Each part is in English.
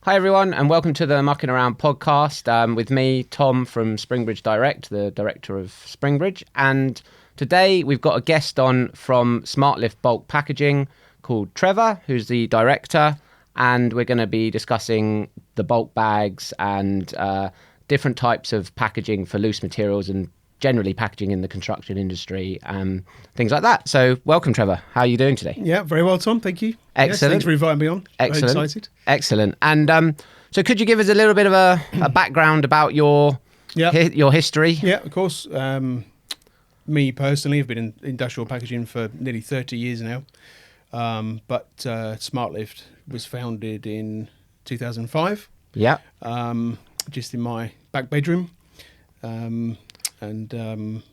Hi everyone, and welcome to the Muckin Around podcast with me, Tom from Springbridge Direct, the director of Springbridge. And today we've got a guest on from SmartLift Bulk Packaging called Trevor, who's the director. And we're going to be discussing the bulk bags and different types of packaging for loose materials and generally packaging in the construction industry, things like that. So welcome, Trevor. How are you doing today? Yeah, very well, Tom. Thank you. Excellent. Yes, thanks for inviting me on. Excellent. Very excited. Excellent. And so could you give us a little bit of a background about your history? Yeah, of course. Me personally, I've been in industrial packaging for nearly 30 years now. But SmartLift was founded in 2005. Yeah. Just in my back bedroom. And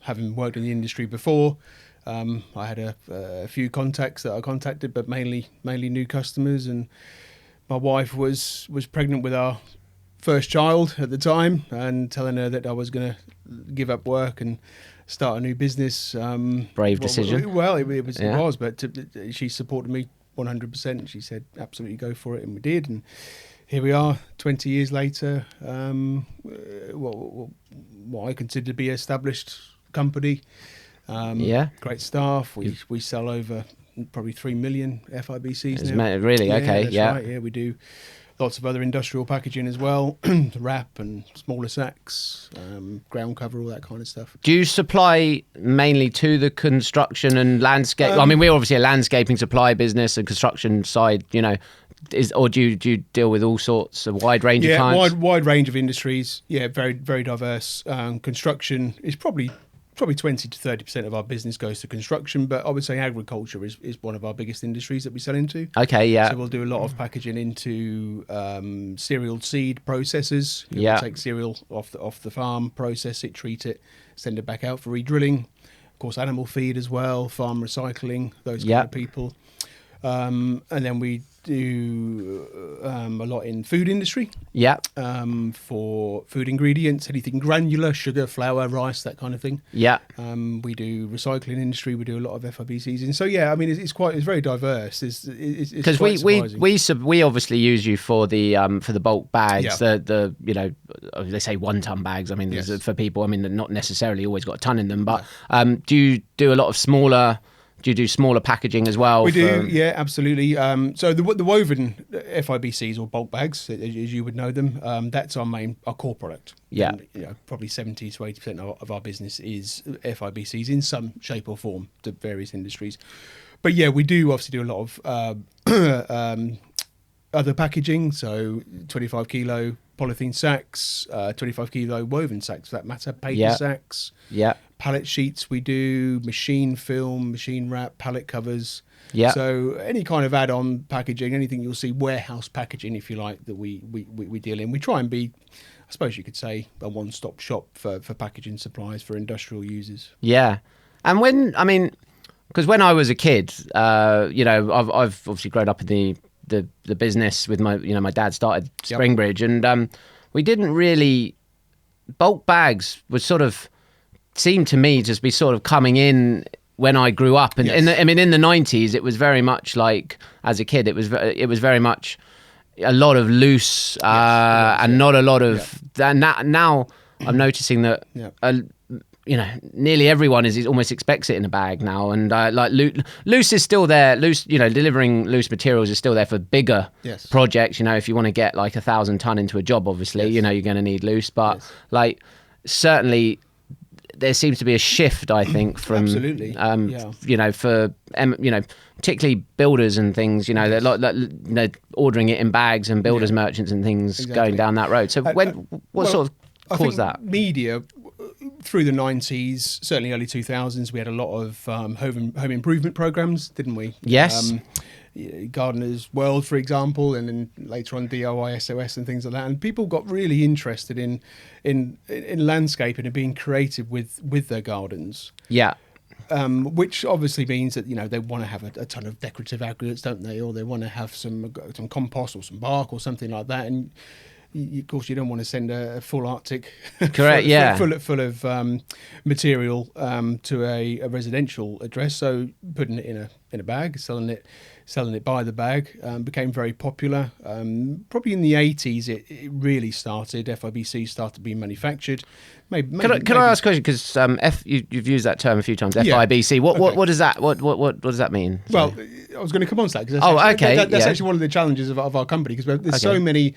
having worked in the industry before, I had a few contacts that I contacted, but mainly new customers. And my wife was pregnant with our first child at the time, and telling her that I was going to give up work and start a new business. Brave decision. Well, it was, but she supported me 100%. She said, absolutely go for it, and we did. And here we are, 20 years later. What I consider to be an established company. Great staff. We sell over probably 3 million FIBCs now. Really? Yeah, okay. That's right. Yeah, we do lots of other industrial packaging as well, wrap and smaller sacks, ground cover, all that kind of stuff. Do you supply mainly to the construction and landscape? I mean, we're obviously a landscaping supply business, and construction side, or do you deal with all sorts, a wide range of clients? Wide range of industries. Yeah, very, very diverse. Construction is probably 20 to 30% of our business goes to construction, but I would say agriculture is one of our biggest industries that we sell into. Okay, yeah. So we'll do a lot of packaging into cereal seed processors. Yeah. We'll take cereal off the farm, process it, treat it, send it back out for re-drilling. Of course, animal feed as well, farm recycling, those kind of people. And then we do a lot in food industry. Yeah. For food ingredients, anything granular, sugar, flour, rice, that kind of thing. Yeah. We do recycling industry. We do a lot of FIBCs, and so yeah, I mean it's very diverse. Because we obviously use you for the bulk bags, the they say 1 ton bags. I mean, yes. For people, I mean, they're not necessarily always got a ton in them, but do you do a lot of smaller? Do you do smaller packaging as well? We do, yeah, absolutely. So the woven FIBCs or bulk bags, as you would know them, that's our core product. Yeah. And, probably 70 to 80% of our business is FIBCs in some shape or form to various industries. But yeah, we do obviously do a lot of other packaging, so 25 kilo polythene sacks, 25 kilo woven sacks for that matter, paper sacks. Yeah. Pallet sheets we do, machine film, machine wrap, pallet covers. Yeah. So any kind of add-on packaging, anything you'll see warehouse packaging, if you like, that we deal in. We try and be, I suppose you could say, a one-stop shop for packaging supplies for industrial users. Yeah. And because when I was a kid, I've obviously grown up in the business with my dad started Springbridge, and we didn't really, bulk bags was sort of, seemed to me just be sort of coming in when I grew up, and in the 90s it was very much like, as a kid it was very much a lot of loose and not a lot of now I'm noticing that nearly everyone almost expects it in a bag now, and loose is still there. Loose, delivering loose materials is still there for bigger projects. If you want to get like 1,000 ton into a job, obviously, you're going to need loose. But certainly, there seems to be a shift, I think, from absolutely, for particularly builders and things. They're like ordering it in bags, and builders merchants and things going down that road. So what sort of caused that? Media. Through the 90s, certainly early 2000s, we had a lot of home improvement programs, didn't we? Yes. Gardener's World, for example, and then later on DIY SOS and things like that. And people got really interested in landscaping and being creative with their gardens. Yeah. Which obviously means that they want to have a ton of decorative aggregates, don't they? Or they want to have some compost or some bark or something like that. And of course, you don't want to send a full Arctic, Correct, full of material to a residential address. So putting it in a bag, selling it by the bag became very popular. Probably in the 80s, it really started. FIBC started being manufactured. Maybe, can I ask a question? Because you've used that term a few times. FIBC. What does that? What does that mean? Well, I was going to come on to that because that's actually one of the challenges of our company, because there's so many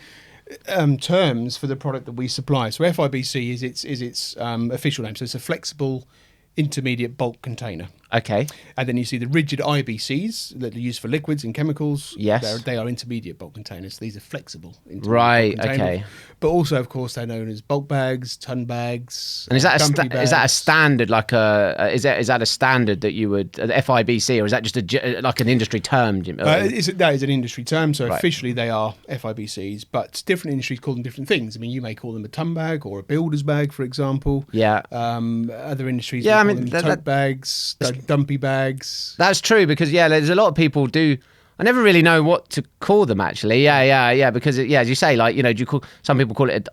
terms for the product that we supply. So FIBC is its official name. So it's a flexible intermediate bulk container. Okay. And then you see the rigid IBCs that are used for liquids and chemicals. Yes. They are intermediate bulk containers. These are flexible intermediate right, bulk containers. Okay. But also, of course, they're known as bulk bags, ton bags. And is that a standard, like is that a standard that you would, FIBC, or is that just like an industry term? That is an industry term. So right. Officially they are FIBCs, but different industries call them different things. I mean, you may call them a ton bag or a builder's bag, for example. Yeah. Other industries call them tote bags, dumpy bags. That's true, because there's a lot of people do. I never really know what to call them, actually. Yeah. Because as you say, like, do you call, some people call it?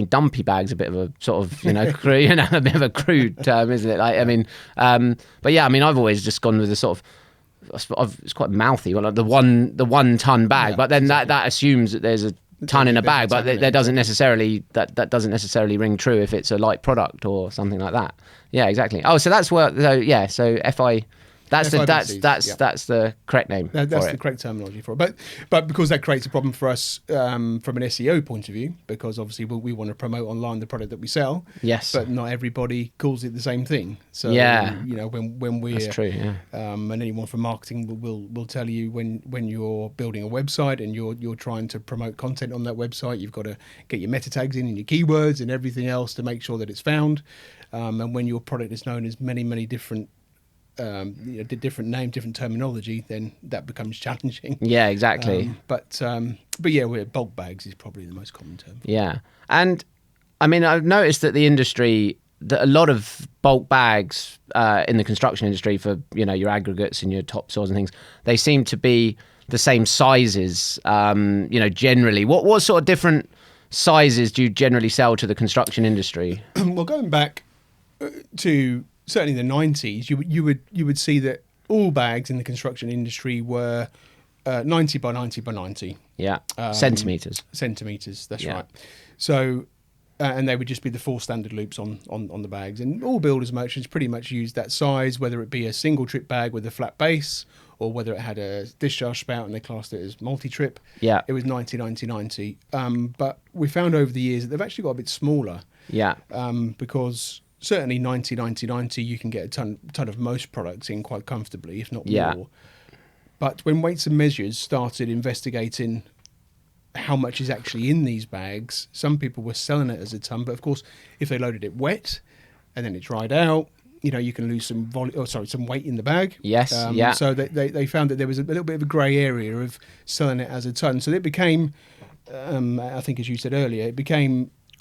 Dumpy bag's a bit of a sort of a bit of a crude term, isn't it? Like, but yeah, I've always just gone with the sort of, it's quite mouthy, like the 1 ton bag. But then that assumes that there's a ton in a bag, but that doesn't necessarily ring true if it's a light product or something like that. Yeah, exactly. Oh, so that's where. So FI. That's the correct name. That's the correct terminology for it. But because that creates a problem for us from an SEO point of view, because obviously we want to promote online the product that we sell. Yes. But not everybody calls it the same thing. So when we're that's true. Yeah. And anyone from marketing will tell you when you're building a website and you're trying to promote content on that website, you've got to get your meta tags in and your keywords and everything else to make sure that it's found. And when your product is known as many different different name, different terminology, then that becomes challenging. Yeah, exactly. But yeah, bulk bags is probably the most common term. Yeah, and I've noticed that the industry, that a lot of bulk bags in the construction industry for your aggregates and your topsoils and things, they seem to be the same sizes. Generally, what sort of different sizes do you generally sell to the construction industry? Well, going back to certainly the 90s, you would see that all bags in the construction industry were 90 by 90 by 90. Yeah, centimetres. Centimetres, that's right. So, and they would just be the 4 standard loops on the bags. And all builders merchants pretty much used that size, whether it be a single trip bag with a flat base or whether it had a discharge spout and they classed it as multi-trip. Yeah. It was 90, 90, 90. But we found over the years that they've actually got a bit smaller. Yeah. Because certainly 90, 90, 90, you can get a ton of most products in quite comfortably, if not more. But when Weights and Measures started investigating how much is actually in these bags, some people were selling it as a ton. But of course, if they loaded it wet and then it dried out, you can lose some weight in the bag. Yes, So they found that there was a little bit of a grey area of selling it as a ton. So it became, I think as you said earlier,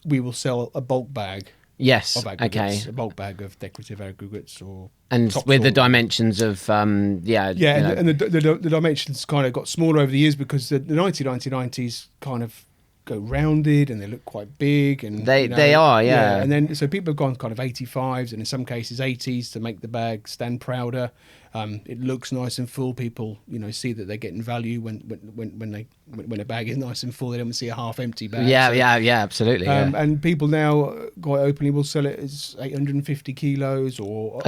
we will sell a bulk bag. Yes. Okay. A bulk bag of decorative aggregates with the dimensions of and the dimensions kind of got smaller over the years because the 90s kind of go rounded and they look quite big and they are. And then so people have gone kind of 85s and in some cases 80s to make the bag stand prouder. It looks nice and full. People, see that they're getting value when a bag is nice and full. They don't see a half empty bag. Yeah, absolutely. And people now quite openly will sell it as 850 kilos or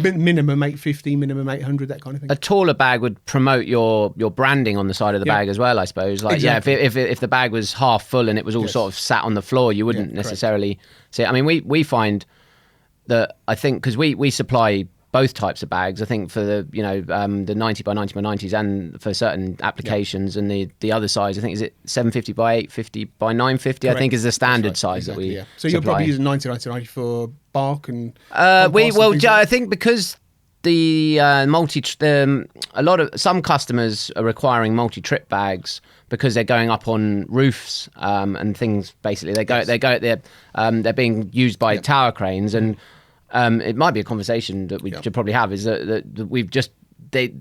minimum 850, minimum 800, that kind of thing. A taller bag would promote your branding on the side of the bag as well, I suppose. Like, exactly. If the bag was half full and it was all sort of sat on the floor, you wouldn't necessarily see it. We find that, I think, because we supply both types of bags, I think, for the the 90 by 90 by 90s and for certain applications, and the other size, I think, is it 750 by 850 by 950? Correct. I think is the standard size that we So you're probably using 90 90 90 for bark and I think because some customers are requiring multi-trip bags because they're going up on roofs and things. Basically, they're being used by tower cranes, and it might be a conversation that we should probably have. Is that we've just they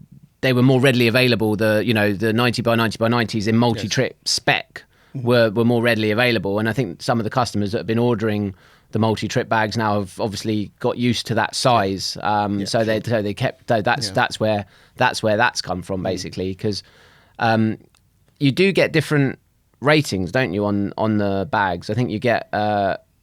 were more readily available. The 90 by 90 by 90s in multi-trip spec were more readily available. And I think some of the customers that have been ordering the multi-trip bags now have obviously got used to that size. So they kept that's where that's come from basically, because you do get different ratings, don't you, on the bags? I think you get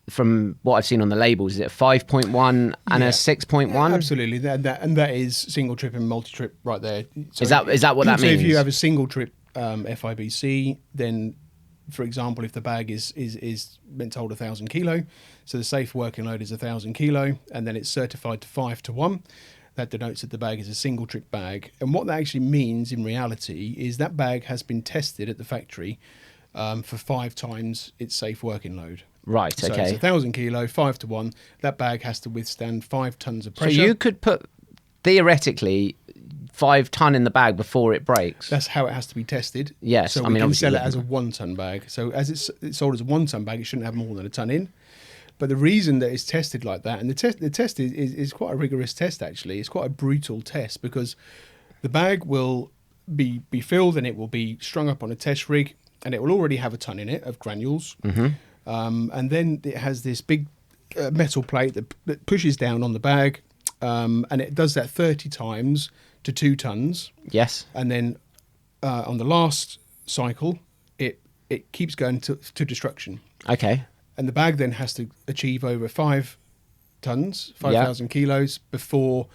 from what I've seen on the labels, is it a 5.1 and a 6.1? Yeah, absolutely, that is single trip and multi trip right there. So is that what that means? So if you have a single trip FIBC, then, for example, if the bag is meant to hold 1,000 kilo, so the safe working load is 1,000 kilo, and then it's certified to 5:1. That denotes that the bag is a single trip bag. And what that actually means in reality is that bag has been tested at the factory for 5 times its safe working load. Right, so okay. It's 1,000 kilo, 5:1. That bag has to withstand 5 tons of pressure. So you could put, theoretically, 5 ton in the bag before it breaks. That's how it has to be tested. Yes, so we can sell it as a 1 ton bag. So as it's sold as a 1 ton bag, it shouldn't have more than a ton in. But the reason that it's tested like that, and the test is quite a rigorous test actually. It's quite a brutal test, because the bag will be filled and it will be strung up on a test rig, and it will already have a ton in it of granules. Mm-hmm. And then it has this big metal plate that pushes down on the bag, and it does that 30 times to 2 tons. Yes. And then on the last cycle, it keeps going to destruction. Okay. And the bag then has to achieve over 5 tons, 5,000 kilos before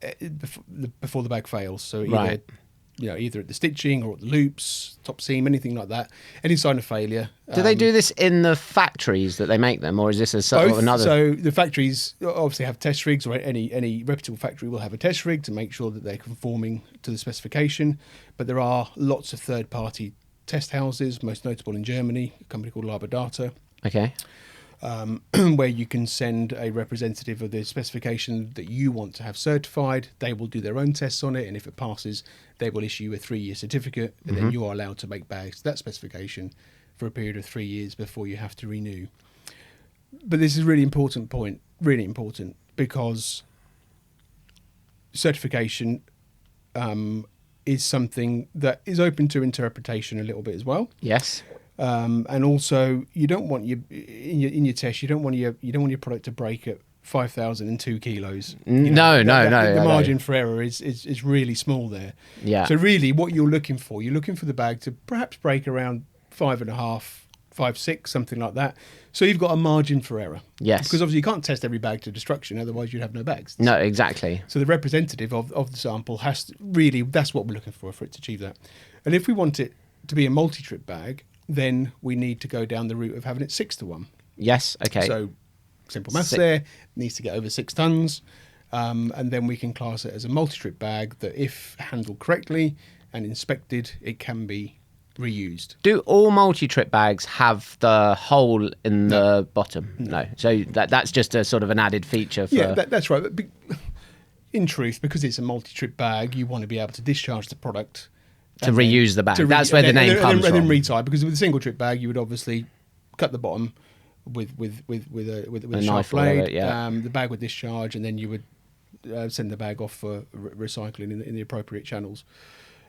the bag fails. So either at the stitching or at the loops, top seam, anything like that, any sign of failure. Do they do this in the factories that they make them, or is this a sort of another? So the factories obviously have test rigs, or any reputable factory will have a test rig to make sure that they're conforming to the specification. But there are lots of third-party test houses, most notable in Germany, a company called Laberdata. Okay. Where you can send a representative of the specification that you want to have certified. They will do their own tests on it, and if it passes, they will issue a 3-year certificate, and then you are allowed to make bags to that specification for a period of 3 years before you have to renew. But this is a really important point, really important, because certification is something that is open to interpretation a little bit as well. Yes. And also, you don't want in your test, you don't want your product to break at 5,002 kilos. No. The margin for error is really small there. Yeah. So really, what you're looking for the bag to perhaps break around 5.5, 5, 6, something like that. So you've got a margin for error. Yes. Because obviously you can't test every bag to destruction, otherwise you'd have no bags. No, exactly. So the representative of the sample has to really, that's what we're looking for it to achieve that. And if we want it to be a multi-trip bag, then we need to go down the route of having it 6:1. Yes. Okay. So simple maths there, it needs to get over 6 tons, and then we can class it as a multi-trip bag that, if handled correctly and inspected, it can be reused. Do all multi-trip bags have the hole in the bottom? No. So that's just a sort of an added feature for... Yeah, that's right. But in truth, because it's a multi-trip bag, you want to be able to discharge the product to reuse the bag. That's where the name comes from. And then retie, because with a single trip bag, you would obviously cut the bottom with a sharp blade. The bag would discharge, and then you would send the bag off for recycling in the appropriate channels.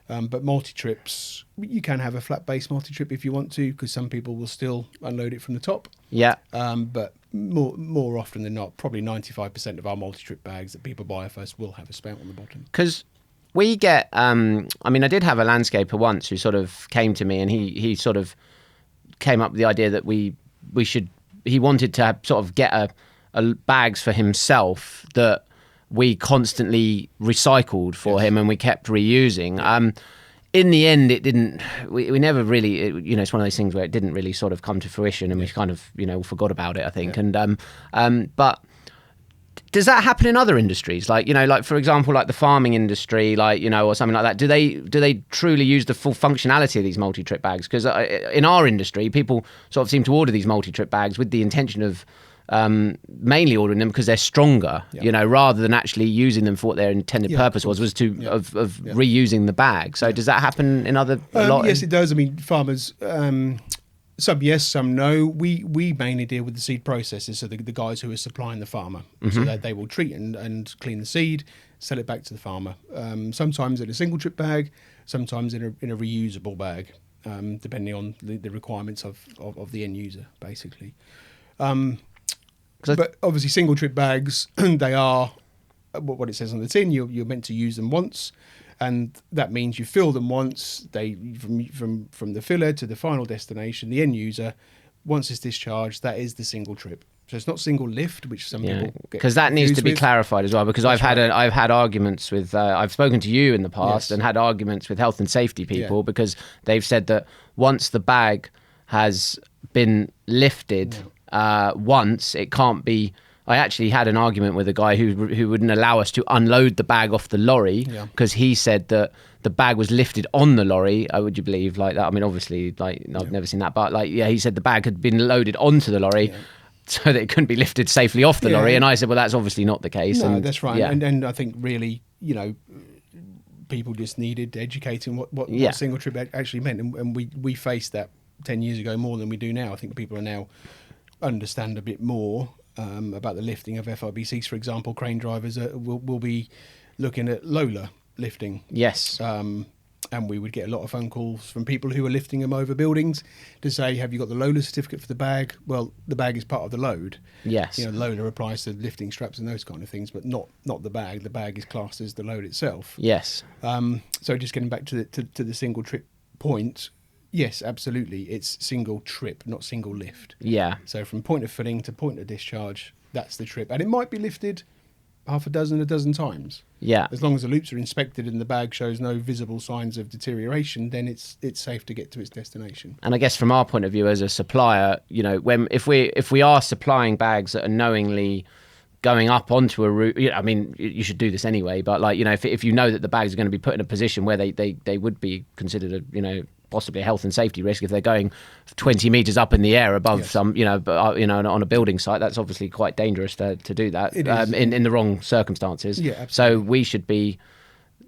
But multi-trips, you can have a flat base multi-trip if you want to, because some people will still unload it from the top. Yeah. But more often than not, probably 95% of our multi-trip bags that people buy off us will have a spout on the bottom. Because we get, I did have a landscaper once who sort of came to me, and he sort of came up with the idea that he wanted to sort of get a bags for himself that we constantly recycled for him, and we kept reusing. In the end, it didn't, we never really, it's one of those things where it didn't really sort of come to fruition, and we kind of, forgot about it, I think. Yeah. And, but does that happen in other industries? Like, like for example, like the farming industry, like, or something like that. Do they truly use the full functionality of these multi-trip bags? Because in our industry, people sort of seem to order these multi-trip bags with the intention of mainly ordering them because they're stronger, rather than actually using them for what their intended purpose was reusing the bag. So does that happen in other? Yes, it does. I mean, farmers. Some yes, some no. We mainly deal with the seed processors, so the guys who are supplying the farmer. So that they will treat and clean the seed, sell it back to the farmer. Sometimes in a single trip bag, sometimes in a reusable bag. depending on the requirements of the end user, basically. But obviously, single trip bags, they are what it says on the tin. You're meant to use them once, and that means you fill them once. They from the filler to the final destination, the end user. Once it's discharged, that is the single trip. So it's not single lift, which some people get because that needs to be with. clarified as well. Because I've had arguments with I've spoken to you in the past Yes. and had arguments with health and safety people Yeah. because they've said that once the bag has been lifted once, it can't be. I actually had an argument with a guy who wouldn't allow us to unload the bag off the lorry because he said that the bag was lifted on the lorry. Would you believe like that? I mean, obviously, like I've never seen that, but like he said the bag had been loaded onto the lorry. So that it couldn't be lifted safely off the lorry, and I said, "Well, that's obviously not the case." No, and, that's right. And I think really, people just needed educating what single trip actually meant, and we faced that 10 years ago more than we do now. I think people are now understand a bit more about the lifting of FIBCs. For example, crane drivers will be looking at Lola lifting. Yes. And we would get a lot of phone calls from people who are lifting them over buildings to say, have you got the Lola certificate for the bag? Well, the bag is part of the load. Yes. Lola applies to lifting straps and those kind of things, but not the bag. The bag is classed as the load itself. Yes. So just getting back to the single trip point, yes, absolutely. It's single trip, not single lift. Yeah. So from point of filling to point of discharge, that's the trip. And it might be lifted a dozen times. Yeah. As long as the loops are inspected and the bag shows no visible signs of deterioration, then it's safe to get to its destination. And I guess from our point of view as a supplier, if we are supplying bags that are knowingly going up onto a route, I mean, you should do this anyway. But if you know that the bags are going to be put in a position where they would be considered possibly a health and safety risk if they're going 20 meters up in the air above some, on a building site, that's obviously quite dangerous to do that in the wrong circumstances. Yeah, absolutely. So we should be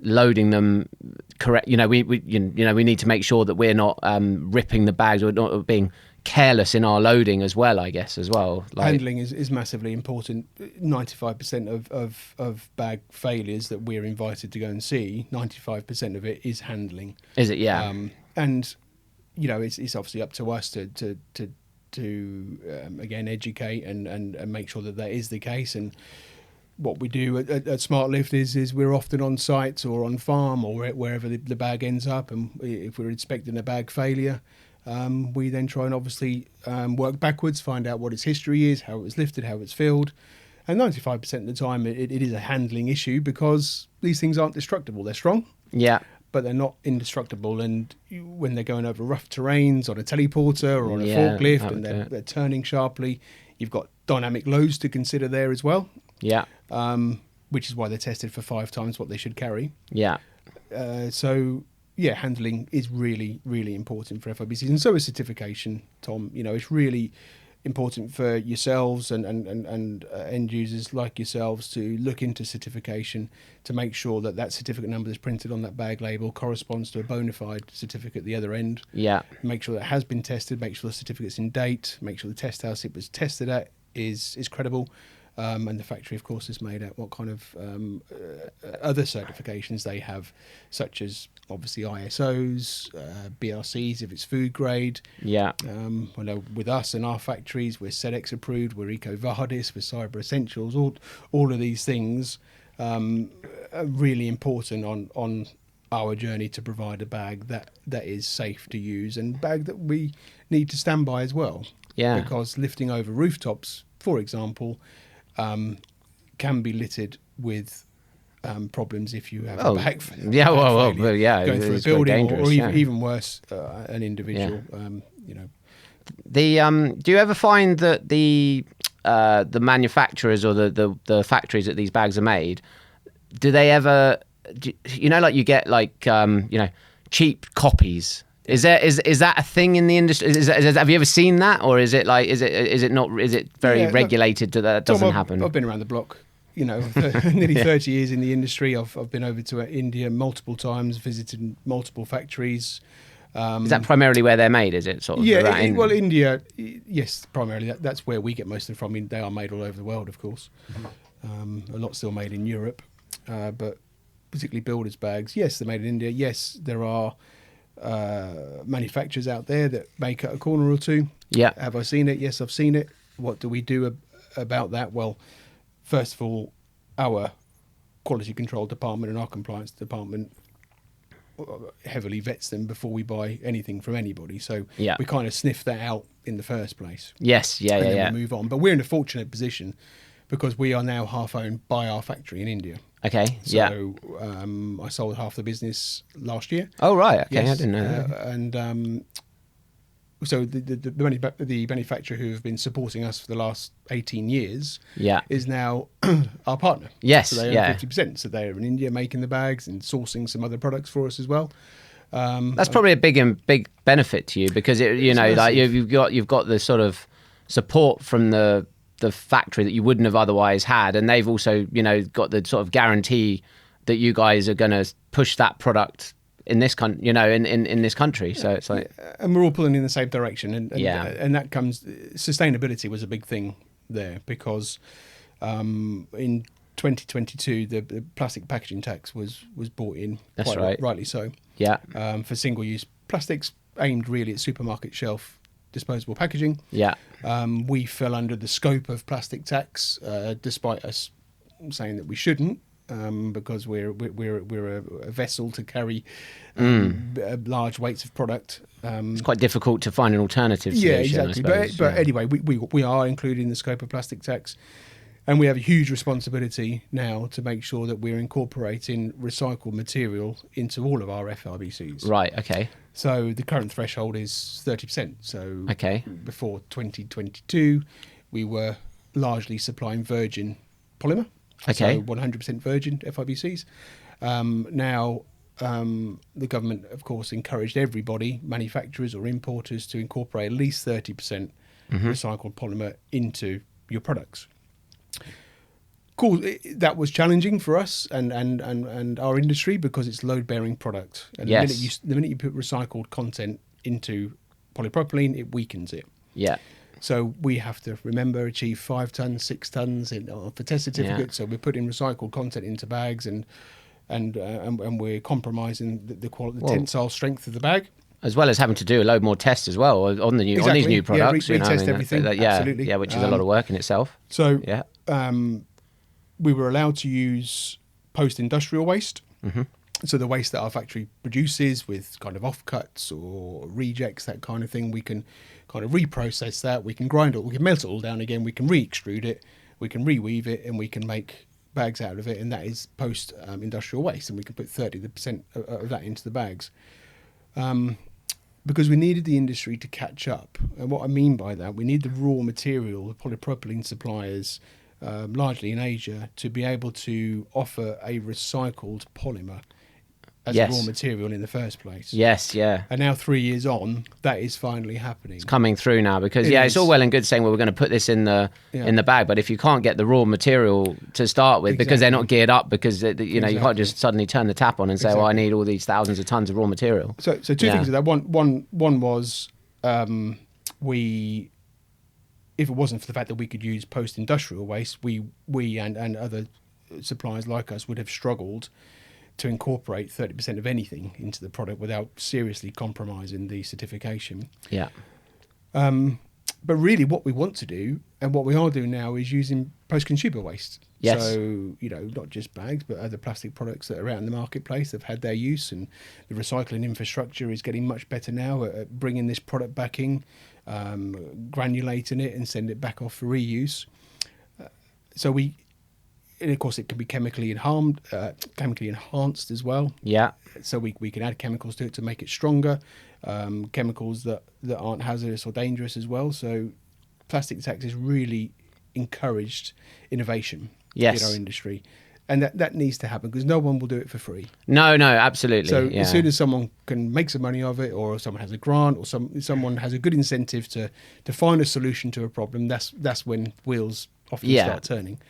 loading them correct. We need to make sure that we're not ripping the bags or not being careless in our loading as well, I guess, as well. Handling is massively important. 95% of bag failures that we're invited to go and see, 95% of it is handling. Is it? Yeah. And it's obviously up to us to again educate and make sure that is the case. And what we do at Smart Lift is we're often on site or on farm or wherever the bag ends up, and if we're inspecting a bag failure, we then try and obviously work backwards, find out what its history is, how it was lifted, how it's filled. And 95% of the time it is a handling issue because these things aren't destructible. They're strong. Yeah. But they're not indestructible, and when they're going over rough terrains on a teleporter or on a forklift and they're turning sharply, you've got dynamic loads to consider there as well. Yeah. Which is why they're tested for 5 times what they should carry. Yeah. Handling is really, really important for FIBCs, and so is certification, Tom. It's really important for yourselves and end users like yourselves to look into certification to make sure that certificate number that's printed on that bag label corresponds to a bona fide certificate at the other end. Yeah. Make sure that it has been tested, make sure the certificate's in date, make sure the test house it was tested at is credible. And the factory, of course, is made out what kind of other certifications they have, such as obviously ISOs, BRCs if it's food grade. Yeah. I know with us and our factories, we're SEDEX approved, we're EcoVadis, we're Cyber Essentials. All of these things are really important on our journey to provide a bag that is safe to use and bag that we need to stand by as well. Yeah. Because lifting over rooftops, for example, can be littered with problems if you have a bag failure. Yeah, going through a building or even worse, an individual. Do you ever find that the manufacturers or the factories that these bags are made, do they ever, you get cheap copies? Is that a thing in the industry? Have you ever seen that, or is it very regulated that doesn't happen? I've been around the block, nearly 30 years in the industry. I've been over to India multiple times, visited multiple factories. Is that primarily where they're made? Is it sort of? Yeah, India, yes, primarily. That's where we get most of them from. I mean, they are made all over the world, of course. A lot still made in Europe, but particularly builders' bags. Yes, they're made in India. Yes, there are manufacturers out there that may cut a corner or two. Yeah. Have I seen it? Yes, I've seen it. What do we do about that? Well, first of all, our quality control department and our compliance department heavily vets them before we buy anything from anybody. So we kind of sniff that out in the first place. Yes, and then we move on. But we're in a fortunate position because we are now half owned by our factory in India. Okay. So I sold half the business last year. Oh right. Okay, Yes, I didn't know that. And so the manufacturer who have been supporting us for the last 18 years is now our partner. Yes. So they own 50%. So they're in India making the bags and sourcing some other products for us as well. That's probably a big benefit to you because like you've got the sort of support from the factory that you wouldn't have otherwise had, and they've also got the sort of guarantee that you guys are going to push that product in this country, in this country. So it's like, and we're all pulling in the same direction, and that comes. Sustainability was a big thing there because in 2022 the plastic packaging tax was brought in. That's right. Rightly so. Yeah. For single-use plastics aimed really at supermarket shelf disposable packaging. Yeah. We fell under the scope of plastic tax, despite us saying that we shouldn't, because we're a vessel to carry large weights of product. It's quite difficult to find an alternative solution. Yeah, exactly. But anyway, we are included in the scope of plastic tax, and we have a huge responsibility now to make sure that we're incorporating recycled material into all of our FIBCs. Right. Okay. So the current threshold is 30%. So before 2022, we were largely supplying virgin polymer. Okay. So 100% virgin FIBCs. Now, the government, of course, encouraged everybody, manufacturers or importers, to incorporate at least 30% recycled polymer into your products. Cool. That was challenging for us and our industry because it's load-bearing product. And the minute you put recycled content into polypropylene, it weakens it. Yeah. So we have to achieve 5 tons, 6 tons for test certificates. So we're putting recycled content into bags, and we're compromising the tensile strength of the bag, as well as having to do a load more tests as well on these new products. Retest everything. Absolutely. Which is a lot of work in itself. So we were allowed to use post-industrial waste. Mm-hmm. So the waste that our factory produces with kind of offcuts or rejects, that kind of thing, we can kind of reprocess that. We can grind it, we can melt it all down again, we can re-extrude it, we can reweave it, and we can make bags out of it. And that is post-industrial waste, and we can put 30% of that into the bags. Because we needed the industry to catch up. And what I mean by that, we need the raw material, the polypropylene suppliers, largely in Asia, to be able to offer a recycled polymer as a raw material in the first place. Yes, yeah. And now 3 years on, that is finally happening. It's coming through now because it's all well and good saying, well, we're going to put this in the bag, but if you can't get the raw material to start with because they're not geared up, because you can't just suddenly turn the tap on and say, well, I need all these thousands of tons of raw material. So two things of that. One was if it wasn't for the fact that we could use post-industrial waste, we and other suppliers like us would have struggled to incorporate 30% of anything into the product without seriously compromising the certification. Yeah. But really what we want to do, and what we are doing now, is using post-consumer waste. Yes. So, not just bags, but other plastic products that are out in the marketplace have had their use, and the recycling infrastructure is getting much better now at bringing this product back in, granulating it and send it back off for reuse. And of course, it can be chemically enhanced as well. Yeah. So we can add chemicals to it to make it stronger, chemicals that aren't hazardous or dangerous as well. So plastic tax has really encouraged innovation in our industry. And that needs to happen because no one will do it for free. No, absolutely. So as soon as someone can make some money of it, or someone has a grant, or someone has a good incentive to find a solution to a problem, that's when wheels often start turning.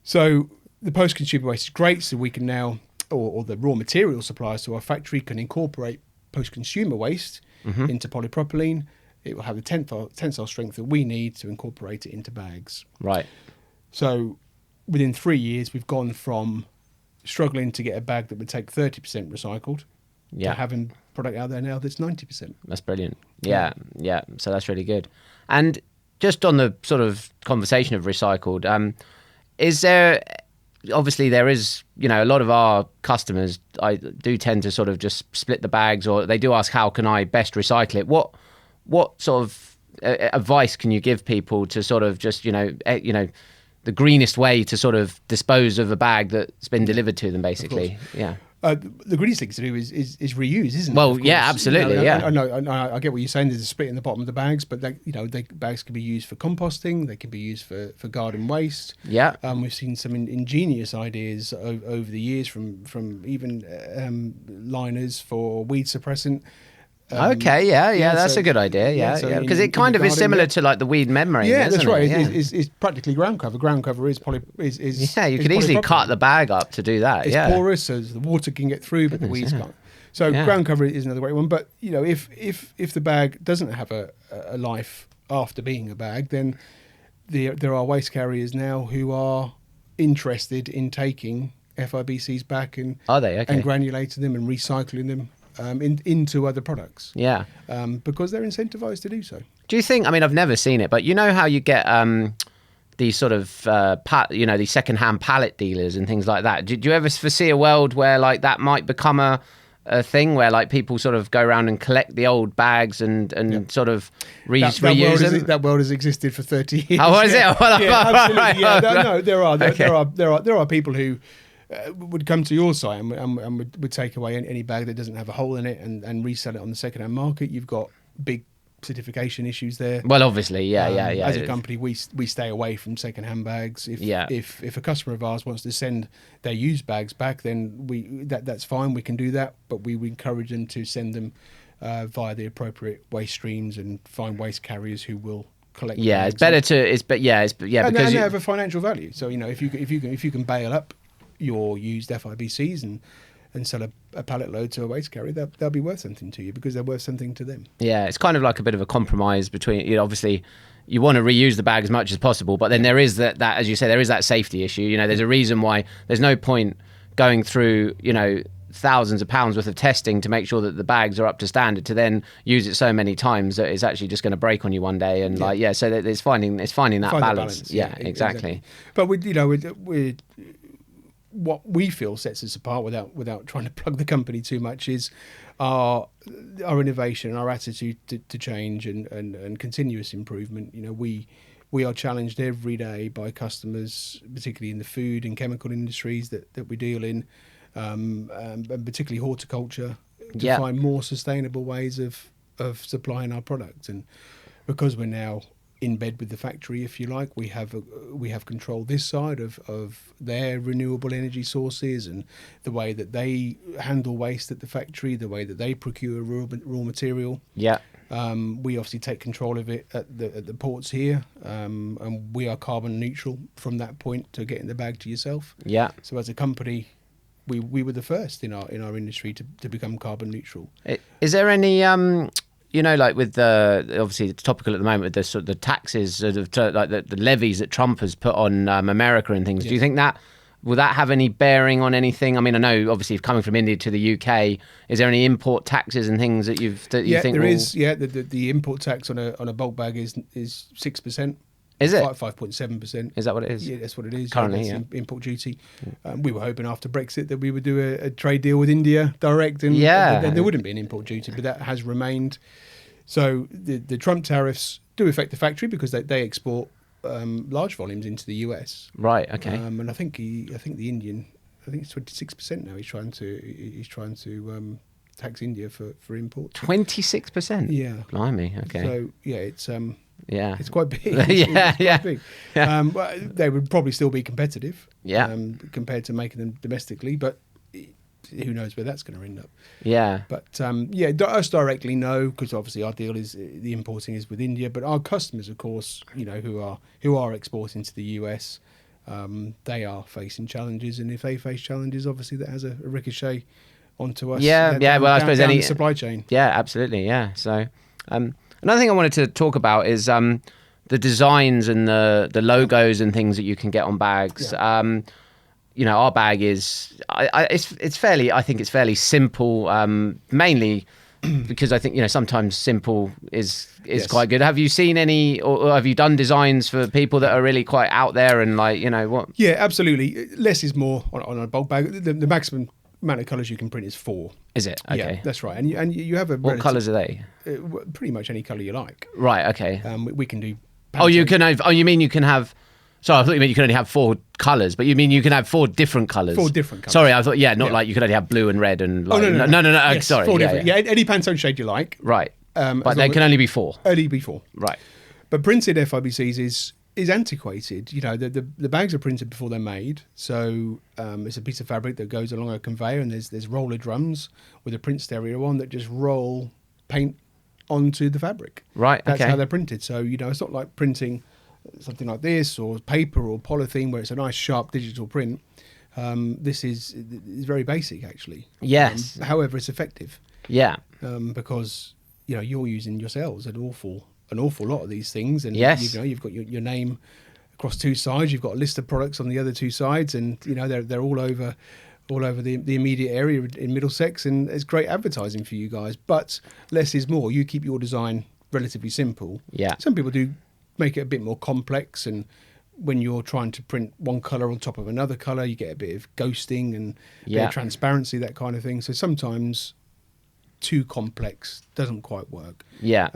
So the post-consumer waste is great. So we can now, or the raw material suppliers to our factory can incorporate post-consumer waste into polypropylene. It will have the tensile strength that we need to incorporate it into bags. Right. So within 3 years, we've gone from struggling to get a bag that would take 30% recycled to having product out there now that's 90%. That's brilliant. Yeah. So that's really good. And just on the sort of conversation of recycled, is there, obviously there is, a lot of our customers, I do tend to sort of just split the bags, or they do ask, how can I best recycle it? What sort of advice can you give people to sort of just, the greenest way to sort of dispose of a bag that's been delivered to them, basically? Yeah. The greenest thing to do is reuse, isn't it? Well, yeah, absolutely. I know. I get what you're saying. There's a split in the bottom of the bags, but bags can be used for composting. They can be used for garden waste. Yeah. We've seen some ingenious ideas over the years from even liners for weed suppressant. Okay, that's a good idea. Yeah, because it kind of is similar to like the weed membrane. Yeah, isn't that's right. It? It's practically ground cover. Ground cover is you could easily cut the bag up to do that. It's porous, so the water can get through, but the weeds can't. So ground cover is another great one. But if the bag doesn't have a life after being a bag, then there are waste carriers now who are interested in taking FIBCs back and granulating them and recycling them into other products. Yeah. Because they're incentivized to do so. Do you think, I've never seen it, but you know how you get these sort of, these second-hand pallet dealers and things like that? Do you ever foresee a world where like that might become a thing where like people sort of go around and collect the old bags and sort of reuse them? That world has existed for 30 years. Oh, is it? Absolutely. Right. Yeah, no, there are people who would come to your site and would take away any bag that doesn't have a hole in it and resell it on the second-hand market. You've got big certification issues there. Well, obviously, yeah. As a company, we stay away from second-hand bags. If a customer of ours wants to send their used bags back, then that's fine. We can do that, but we encourage them to send them via the appropriate waste streams and find waste carriers who will collect. Yeah, it's better to. Because they have a financial value. So if you can bail up your used FIBCs and sell a pallet load to a waste carrier, they'll be worth something to you because they're worth something to them. Yeah, it's kind of like a bit of a compromise between, obviously you want to reuse the bag as much as possible, but then there is that as you say, there is that safety issue. There's a reason why there's no point going through, thousands of pounds worth of testing to make sure that the bags are up to standard to then use it so many times that it's actually just going to break on you one day. And so that it's finding that balance. Yeah, exactly. But we what we feel sets us apart, without trying to plug the company too much, is our innovation, our attitude to change and continuous improvement. We are challenged every day by customers, particularly in the food and chemical industries that we deal in, and particularly horticulture, to find more sustainable ways of supplying our products. And because we're now in bed with the factory, if you like, we have control this side of their renewable energy sources and the way that they handle waste at the factory, the way that they procure raw material. Yeah. We obviously take control of it at the ports here, and we are carbon neutral from that point to getting the bag to yourself. Yeah. So as a company, we were the first in our industry to become carbon neutral. Is there any like with obviously it's topical at the moment with the sort of the taxes, sort of like the levies that Trump has put on America and things. Yes. Do you think will that have any bearing on anything? I know obviously coming from India to the UK, is there any import taxes and things that you think? There is. Yeah, the import tax on a bulk bag is 6%. Is it 5.7%? Is that what it is? Yeah, that's what it is. Currently, import duty. We were hoping after Brexit that we would do a trade deal with India direct, and there wouldn't be an import duty, but that has remained. So the Trump tariffs do affect the factory because they export large volumes into the US. Right. Okay. And I think the Indian, it's 26% now. He's trying to tax India for import. 26%. Yeah. Blimey. Okay. So it's quite big. Quite big. Well, they would probably still be competitive. Yeah. Compared to making them domestically, but who knows where that's going to end up. Yeah. But us directly, no, because obviously our deal is the importing is with India, but our customers, of course, who are exporting to the US, they are facing challenges, and if they face challenges, obviously that has a ricochet onto us. Yeah. Well, I suppose any supply chain. Yeah, absolutely. Yeah. So another thing I wanted to talk about is the designs and the logos and things that you can get on bags. Yeah. you know, our bag is, it's fairly, I think it's fairly simple, mainly because I think, you know, sometimes simple is Yes. quite good. Have you seen any, or have you done designs for people that are really quite out there and like, you know, what? Yeah, absolutely. Less is more on a bulk bag. The maximum amount of colours you can print is 4. Is it? Okay. Yeah, that's right. And you have a What colours are they? pretty much any colour you like. Right, okay. We can do. Oh, you can have, oh, you mean you can have, sorry, I thought you meant you can only have 4 colours, but you mean you can have 4 different colours? 4 different colours. Sorry, I thought, not like you could only have blue and red and like, no, Yes, sorry. 4 different. Yeah, any Pantone shade you like. Right. As But there long can only be 4. Only be 4. Right. But printed FIBCs is antiquated. You know, the bags are printed before they're made. So it's a piece of fabric that goes along a conveyor, and there's roller drums with a print stereo on that just roll paint onto the fabric. Right, That's okay. how they're printed. So, you know, it's not like printing something like this or paper or polythene where it's a nice sharp digital print. This is very basic, actually. Yes. However, it's effective Yeah. because, you know, you're using yourselves an awful lot of these things, and Yes. you know, you've got your name across 2 sides. You've got a list of products on the other 2 sides, and you know they're all over the immediate area in Middlesex, and it's great advertising for you guys. But less is more. You keep your design relatively simple. Yeah. Some people do make it a bit more complex, and when you're trying to print one color on top of another color, you get a bit of ghosting and a bit of transparency, that kind of thing. So sometimes too complex doesn't quite work. Yeah.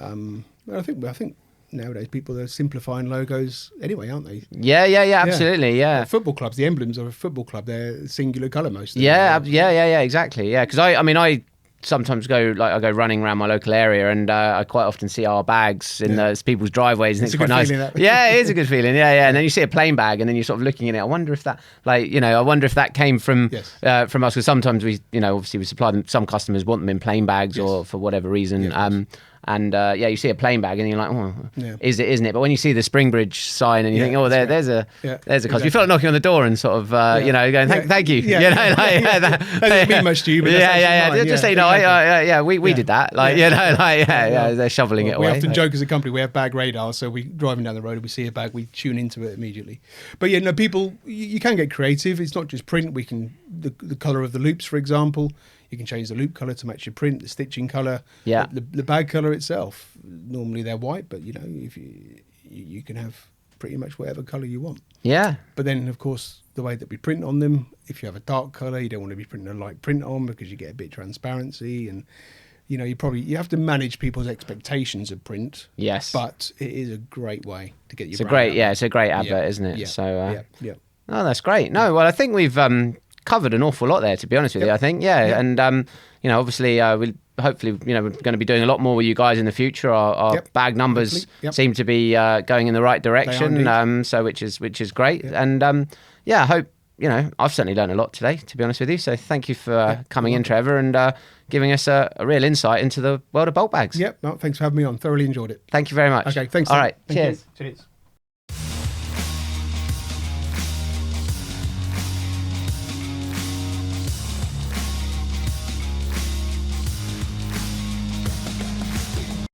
I think nowadays people are simplifying logos anyway, aren't they? Yeah, absolutely, yeah. Football clubs, the emblems of a football club, they're singular colour most of them. Yeah, exactly. Yeah, because I sometimes go running around my local area, and I quite often see our bags in those people's driveways, and it's quite nice. Yeah, it is a good feeling. Yeah, and then you see a plain bag, and then you're sort of looking at it. I wonder if that, came from from us, because sometimes we, you know, obviously we supply them. Some customers want them in plain bags or for whatever reason. You see a plain bag, and you're like, oh, is it, isn't it? But when you see the Springbridge sign, and you think, oh, there's a cost. You feel like knocking on the door and sort of, you know, going, thank you. Yeah. You know, that doesn't mean much to you, but just so you know, we did that. Like, you know, they're shoveling it away. We often joke as a company, we have bag radar, so we driving down the road and we see a bag, we tune into it immediately. But yeah, no, people, you can get creative. It's not just print. We can, the colour of the loops, for example, you can change the loop colour to match your print, the stitching colour, the bag colour itself. Normally they're white, but you know, if you can have pretty much whatever colour you want. Yeah. But then, of course, the way that we print on them, if you have a dark colour, you don't want to be printing a light print on because you get a bit of transparency, and you know, you have to manage people's expectations of print. Yes. But it is a great way to get your It's a great advert, isn't it? Yeah. So yeah. Oh, that's great. No, well, I think we've covered an awful lot there, to be honest with you. I think, and you know, obviously, we'll hopefully, you know, we're going to be doing a lot more with you guys in the future. Our bag numbers seem to be going in the right direction, so which is great. And I hope, you know, I've certainly learned a lot today, to be honest with you. So thank you for coming in, Trevor, and giving us a real insight into the world of bulk bags. Yep. No, thanks for having me on. Thoroughly enjoyed it. Thank you very much. Okay. Thanks. All right. Cheers.